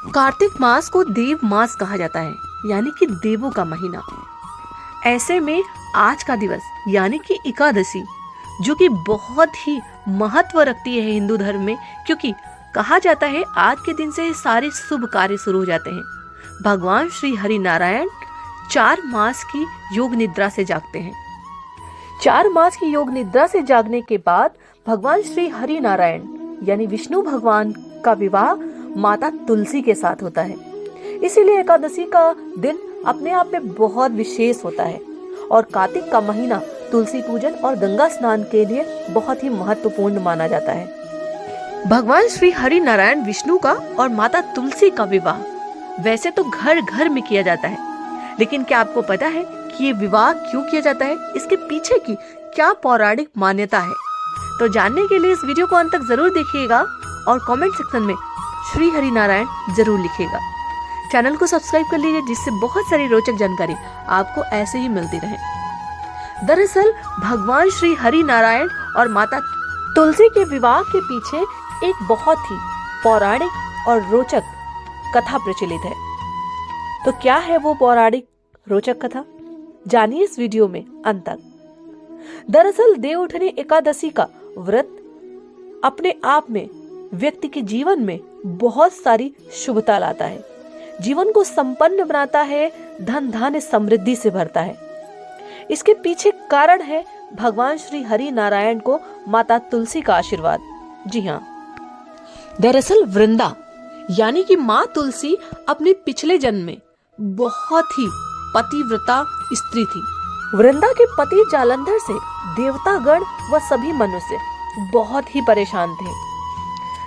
कार्तिक मास को देव मास कहा जाता है, यानी कि देवों का महीना। ऐसे में आज का दिवस यानी कि एकादशी, जो कि बहुत ही महत्व रखती है हिंदू धर्म में, क्योंकि कहा जाता है आज के दिन से सारे शुभ कार्य शुरू हो जाते हैं। भगवान श्री हरि नारायण 4 मास की योग निद्रा से जागते हैं। 4 मास की योग निद्रा से जागने के बाद भगवान श्री हरि नारायण यानी विष्णु भगवान का विवाह माता तुलसी के साथ होता है। इसीलिए एकादशी का दिन अपने आप में बहुत विशेष होता है और कार्तिक का महीना तुलसी पूजन और गंगा स्नान के लिए बहुत ही महत्वपूर्ण माना जाता है। भगवान श्री हरि नारायण विष्णु का और माता तुलसी का विवाह वैसे तो घर घर में किया जाता है, लेकिन क्या आपको पता है कि ये विवाह क्यों किया जाता है, इसके पीछे की क्या पौराणिक मान्यता है? तो जानने के लिए इस वीडियो को अंत तक जरूर देखिएगा और कमेंट सेक्शन में श्री हरि नारायण जरूर लिखिएगा। चैनल को सब्सक्राइब कर लीजिए, जिससे बहुत सारी रोचक जानकारी आपको ऐसे ही मिलती रहे। दरअसल भगवान श्री हरि नारायण और माता तुलसी के विवाह के पीछे एक बहुत ही पौराणिक और रोचक कथा प्रचलित है। तो क्या है वो पौराणिक रोचक कथा, जानिए इस वीडियो में अंत तक। दरअसल देवउठनी एकादशी का व्रत अपने आप में व्यक्ति के जीवन में बहुत सारी शुभता लाता है, जीवन को संपन्न बनाता है, धन धान्य समृद्धि से भरता है। इसके पीछे कारण है भगवान श्री हरि नारायण को माता तुलसी का आशीर्वाद। जी हाँ, दरअसल वृंदा यानी कि माँ तुलसी अपने पिछले जन्म में बहुत ही पतिव्रता स्त्री थी। वृंदा के पति जालंधर से देवतागण व सभी मनुष्य बहुत ही परेशान थे।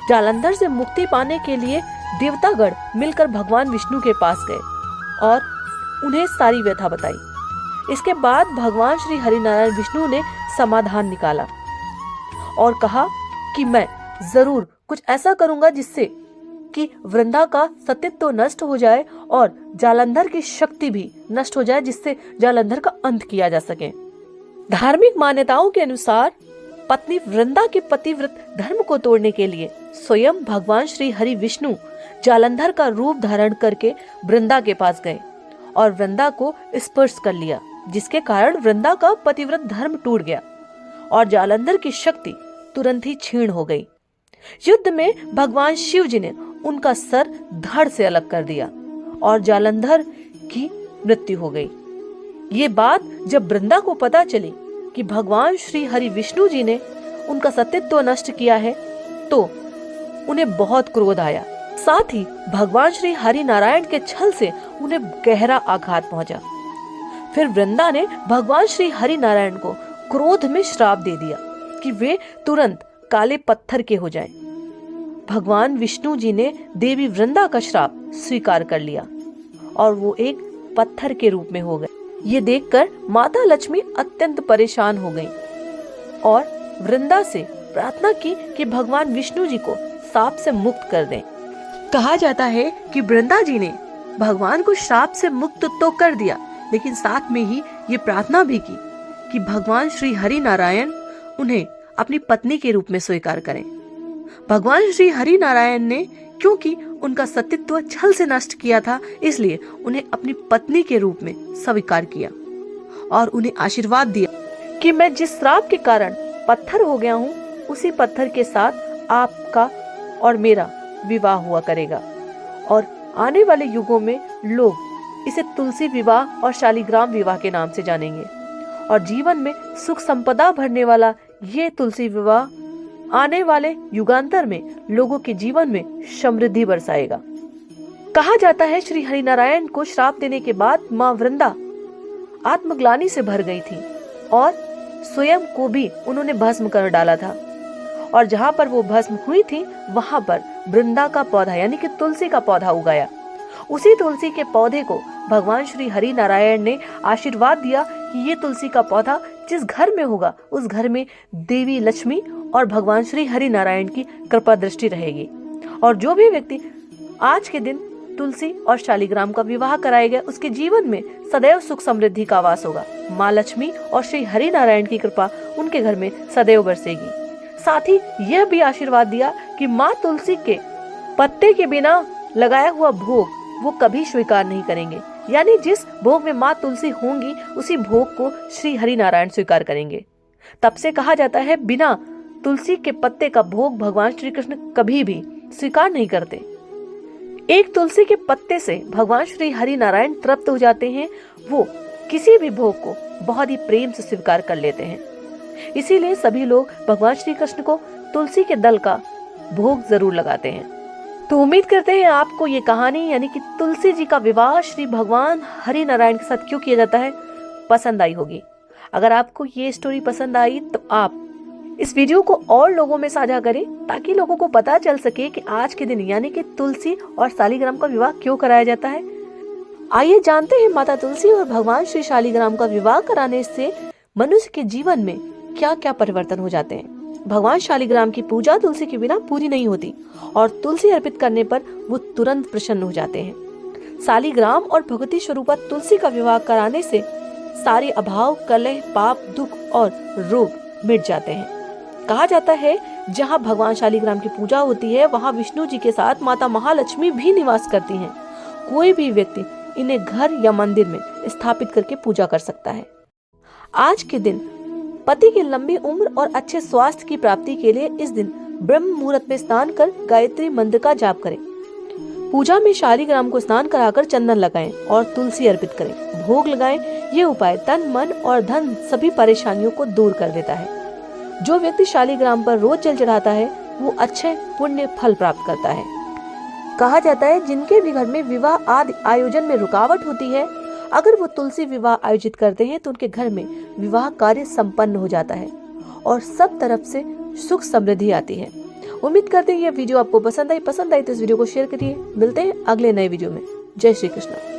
जालंधर से मुक्ति पाने के लिए देवतागण मिलकर भगवान विष्णु के पास गए और उन्हें सारी व्यथा बताई। इसके बाद भगवान श्री हरिनारायण विष्णु ने समाधान निकाला और कहा कि मैं जरूर कुछ ऐसा करूंगा जिससे कि वृंदा का सतीत्व नष्ट हो जाए और जालंधर की शक्ति भी नष्ट हो जाए, जिससे जालंधर का अंत किया जा सके। धार्मिक मान्यताओं के अनुसार पत्नी वृंदा के पतिव्रत धर्म को तोड़ने के लिए स्वयं भगवान श्री हरि विष्णु जालंधर का रूप धारण करके वृंदा के पास गए और वृंदा को स्पर्श कर लिया, जिसके कारण वृंदा का पतिव्रत धर्म टूट गया और जालंधर की शक्ति तुरंत ही क्षीण हो गई। युद्ध में भगवान शिव जी ने उनका सर धड़ से अलग कर दिया और जालंधर की मृत्यु हो गई। ये बात जब वृंदा को पता चली कि भगवान श्री हरि विष्णु जी ने उनका सतीत्व नष्ट किया है, तो उन्हें बहुत क्रोध आया। साथ ही भगवान श्री हरि नारायण के छल से उन्हें गहरा आघात पहुंचा। फिर वृंदा ने भगवान श्री हरि नारायण को क्रोध में श्राप दे दिया कि वे तुरंत काले पत्थर के हो जाएं। भगवान विष्णु जी ने देवी वृंदा का श्राप स्वीकार कर लिया और वो एक पत्थर के रूप में हो गए। ये देखकर माता लक्ष्मी अत्यंत परेशान हो गईं और वृंदा से प्रार्थना की कि भगवान विष्णु जी को श्राप से मुक्त कर दें। कहा जाता है कि वृंदा जी ने भगवान को श्राप से मुक्त तो कर दिया, लेकिन साथ में ही ये प्रार्थना भी की कि भगवान श्री हरि नारायण उन्हें अपनी पत्नी के रूप में स्वीकार करें। भगवान श्री हरि नारायण ने क्योंकि उनका सतीत्व छल से नष्ट किया था, इसलिए उन्हें अपनी पत्नी के रूप में स्वीकार किया और उन्हें आशीर्वाद दिया कि मैं जिस श्राप के कारण पत्थर हो गया हूँ, उसी पत्थर के साथ आपका और मेरा विवाह हुआ करेगा और आने वाले युगों में लोग इसे तुलसी विवाह और शालिग्राम विवाह के नाम से जानेंगे और जीवन में सुख संपदा भरने वाला ये तुलसी विवाह आने वाले युगांतर में लोगों के जीवन में समृद्धि बरसाएगा। कहा जाता है श्री हरिनारायण को श्राप देने के बाद माँ वृंदा आत्मग्लानि से भर गई थी और स्वयं को भी उन्होंने भस्म कर डाला था और जहाँ पर वो भस्म हुई थी वहाँ पर वृंदा का पौधा यानी कि तुलसी का पौधा उगाया। उसी तुलसी के पौधे को भगवान श्री हरि नारायण ने आशीर्वाद दिया कि ये तुलसी का पौधा जिस घर में होगा उस घर में देवी लक्ष्मी और भगवान श्री हरि नारायण की कृपा दृष्टि रहेगी और जो भी व्यक्ति आज के दिन तुलसी और शालिग्राम का विवाह कराएगा उसके जीवन में सदैव सुख समृद्धि का वास होगा। माँ लक्ष्मी और श्री हरि नारायण की कृपा उनके घर में सदैव बरसेगी। साथ ही यह भी आशीर्वाद दिया कि माँ तुलसी के पत्ते के बिना लगाया हुआ भोग वो कभी स्वीकार नहीं करेंगे। यानी जिस भोग में माँ तुलसी होंगी उसी भोग को श्री हरि नारायण स्वीकार करेंगे। तब से कहा जाता है बिना तुलसी के पत्ते का भोग भगवान श्री कृष्ण कभी भी स्वीकार नहीं करते। एक तुलसी के पत्ते से भगवान श्री हरि नारायण तृप्त हो जाते हैं। वो किसी भी भोग को बहुत ही प्रेम से स्वीकार कर लेते हैं। इसीलिए सभी लोग भगवान श्री कृष्ण को तुलसी के दल का भोग जरूर लगाते हैं। तो उम्मीद करते हैं आपको ये कहानी यानी कि तुलसी जी का विवाह श्री भगवान हरि नारायण के साथ क्यों किया जाता है पसंद आई होगी। अगर आपको ये स्टोरी पसंद आई तो आप इस वीडियो को और लोगों में साझा करें ताकि लोगों को पता चल सके कि आज के दिन यानी कि तुलसी और शालिग्राम का विवाह क्यों कराया जाता है। आइए जानते हैं माता तुलसी और भगवान श्री शालिग्राम का विवाह कराने से मनुष्य के जीवन में क्या क्या परिवर्तन हो जाते हैं। भगवान शालिग्राम की पूजा तुलसी के बिना पूरी नहीं होती और तुलसी अर्पित करने पर वो तुरंत प्रसन्न हो जाते हैं। शालिग्राम और भगवती स्वरूपा तुलसी का विवाह कराने से सारे अभाव, कलह, पाप, दुख और रोग मिट जाते हैं। कहा जाता है जहाँ भगवान शालिग्राम की पूजा होती है वहाँ विष्णु जी के साथ माता महालक्ष्मी भी निवास करती हैं। कोई भी व्यक्ति इन्हें घर या मंदिर में स्थापित करके पूजा कर सकता है। आज के दिन पति की लंबी उम्र और अच्छे स्वास्थ्य की प्राप्ति के लिए इस दिन ब्रह्म मुहूर्त में स्नान कर गायत्री मंत्र का जाप करें। पूजा में शालिग्राम को स्नान कराकर चंदन लगाएं और तुलसी अर्पित करें, भोग लगाएं। ये उपाय तन, मन और धन सभी परेशानियों को दूर कर देता है। जो व्यक्ति शालिग्राम पर रोज जल चढ़ाता है वो अच्छे पुण्य फल प्राप्त करता है। कहा जाता है जिनके भी घर में विवाह आदि आयोजन में रुकावट होती है, अगर वो तुलसी विवाह आयोजित करते हैं तो उनके घर में विवाह कार्य संपन्न हो जाता है और सब तरफ से सुख समृद्धि आती है। उम्मीद करते हैं ये वीडियो आपको पसंद आई तो इस वीडियो को शेयर करिए। मिलते हैं अगले नए वीडियो में। जय श्री कृष्ण।